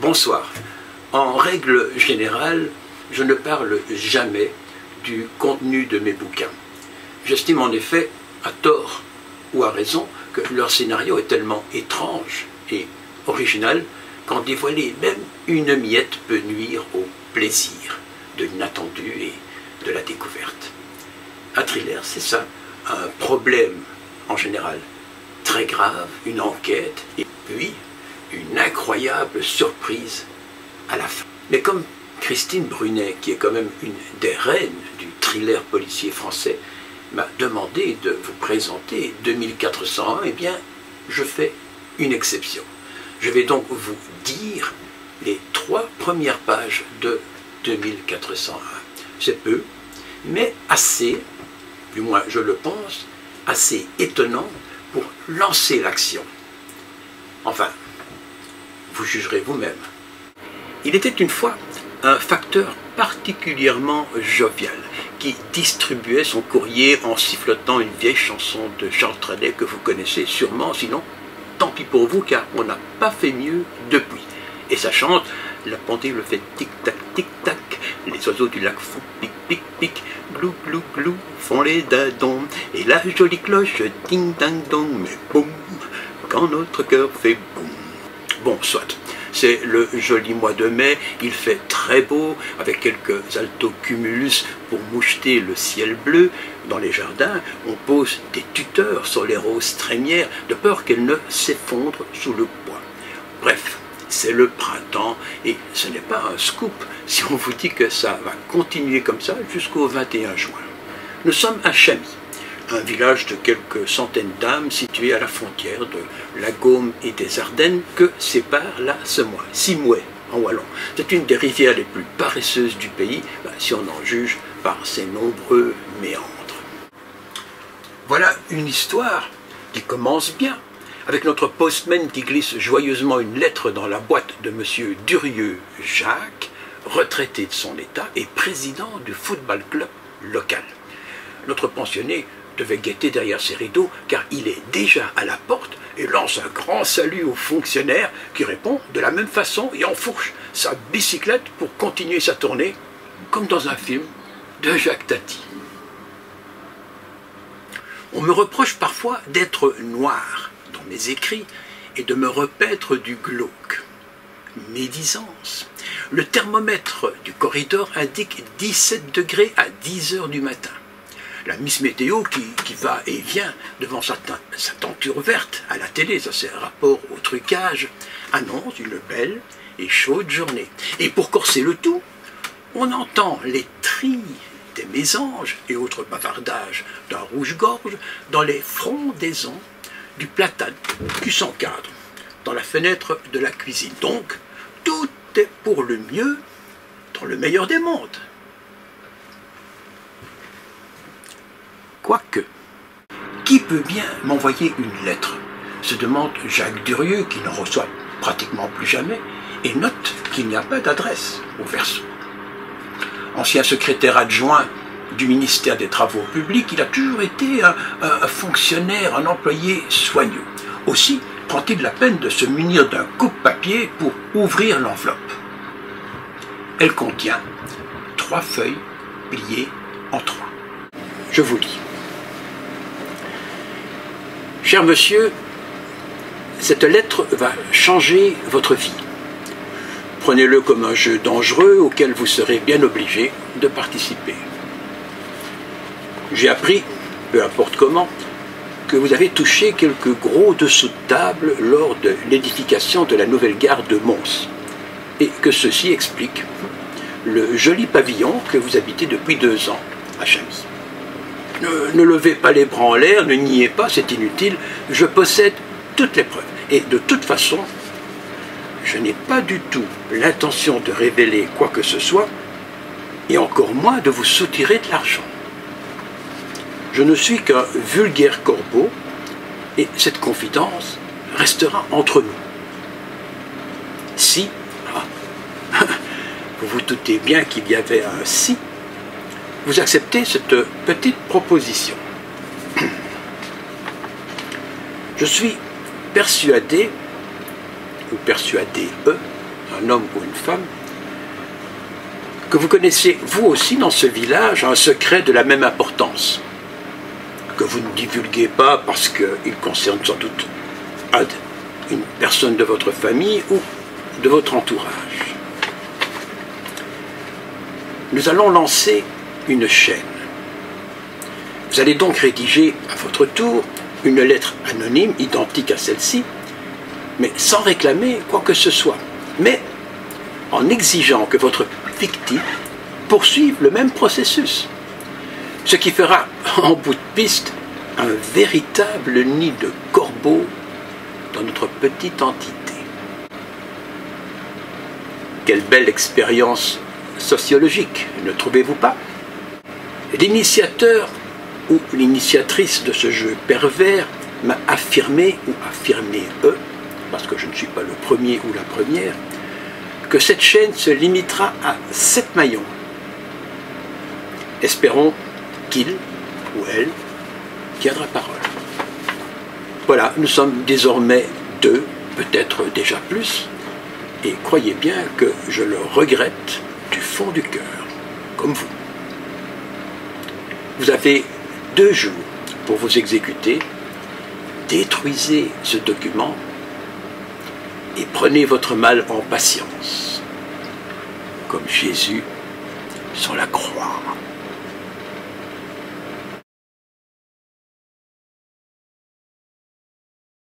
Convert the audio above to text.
Bonsoir. En règle générale, je ne parle jamais du contenu de mes bouquins. J'estime en effet, à tort ou à raison, que leur scénario est tellement étrange et original qu'en dévoiler même une miette peut nuire au plaisir de l'inattendu et de la découverte. Un thriller, c'est ça, un problème en général très grave, une enquête, et puis une incroyable surprise à la fin. Mais comme Christine Brunet, qui est quand même une des reines du thriller policier français, m'a demandé de vous présenter 2401, eh bien, je fais une exception. Je vais donc vous dire les 3 premières pages de 2401. C'est peu, mais assez, du moins je le pense, assez étonnant pour lancer l'action. Enfin, vous jugerez vous-même. Il était une fois un facteur particulièrement jovial qui distribuait son courrier en sifflotant une vieille chanson de Charles Trenet que vous connaissez sûrement, sinon tant pis pour vous car on n'a pas fait mieux depuis. Et ça chante, la pendule fait tic-tac, tic-tac, les oiseaux du lac font pic-pic-pic, glou glou glou font les dindons, et la jolie cloche ding-ding-dong, mais boum, quand notre cœur fait boum. Bon, soit. C'est le joli mois de mai, il fait très beau, avec quelques altocumulus pour moucheter le ciel bleu. Dans les jardins, on pose des tuteurs sur les roses trémières, de peur qu'elles ne s'effondrent sous le poids. Bref, c'est le printemps, et ce n'est pas un scoop si on vous dit que ça va continuer comme ça jusqu'au 21 juin. Nous sommes à Chamy, un village de quelques centaines d'âmes situé à la frontière de la Gaume et des Ardennes que sépare la Semois, Simouet en wallon. C'est une des rivières les plus paresseuses du pays, si on en juge par ses nombreux méandres. Voilà une histoire qui commence bien, avec notre postman qui glisse joyeusement une lettre dans la boîte de M. Durieux Jacques, retraité de son état et président du football club local. Notre pensionné devait guetter derrière ses rideaux car il est déjà à la porte et lance un grand salut au fonctionnaire qui répond de la même façon et enfourche sa bicyclette pour continuer sa tournée comme dans un film de Jacques Tati. On me reproche parfois d'être noir dans mes écrits et de me repaître du glauque. Médisance. Le thermomètre du corridor indique 17 degrés à 10 heures du matin. La Miss Météo qui va et vient devant sa tenture verte à la télé, ça c'est un rapport au trucage, annonce une belle et chaude journée. Et pour corser le tout, on entend les trilles des mésanges et autres bavardages d'un rouge-gorge dans les frondaisons du platane qui s'encadre dans la fenêtre de la cuisine. Donc, tout est pour le mieux dans le meilleur des mondes. Quoique, qui peut bien m'envoyer une lettre? Se demande Jacques Durieux, qui n'en reçoit pratiquement plus jamais, et note qu'il n'y a pas d'adresse au verso. Ancien secrétaire adjoint du ministère des Travaux publics, il a toujours été un fonctionnaire, un employé soigneux. Aussi prend-il la peine de se munir d'un coupe-papier pour ouvrir l'enveloppe. Elle contient 3 feuilles pliées en 3. Je vous lis. Cher monsieur, cette lettre va changer votre vie. Prenez-le comme un jeu dangereux auquel vous serez bien obligé de participer. J'ai appris, peu importe comment, que vous avez touché quelques gros dessous de table lors de l'édification de la nouvelle gare de Mons, et que ceci explique le joli pavillon que vous habitez depuis 2 ans à Chamy. Ne levez pas les bras en l'air, ne niez pas, c'est inutile, je possède toutes les preuves. Et de toute façon, je n'ai pas du tout l'intention de révéler quoi que ce soit, et encore moins de vous soutirer de l'argent. Je ne suis qu'un vulgaire corbeau, et cette confidence restera entre nous. Si, vous vous doutez bien qu'il y avait un si, vous acceptez cette petite proposition. Je suis persuadé, ou persuadé, un homme ou une femme, que vous connaissez vous aussi dans ce village un secret de la même importance, que vous ne divulguez pas parce qu'il concerne sans doute une personne de votre famille ou de votre entourage. Nous allons lancer une chaîne. Vous allez donc rédiger à votre tour une lettre anonyme identique à celle-ci, mais sans réclamer quoi que ce soit, mais en exigeant que votre victime poursuive le même processus, ce qui fera en bout de piste un véritable nid de corbeaux dans notre petite entité. Quelle belle expérience sociologique, ne trouvez-vous pas? L'initiateur ou l'initiatrice de ce jeu pervers m'a affirmé, ou affirmé eux, parce que je ne suis pas le premier ou la première, que cette chaîne se limitera à 7 maillons. Espérons qu'il ou elle tiendra parole. Voilà, nous sommes désormais 2, peut-être déjà plus, et croyez bien que je le regrette du fond du cœur, comme vous. Vous avez 2 jours pour vous exécuter. Détruisez ce document et prenez votre mal en patience, comme Jésus sur la croix.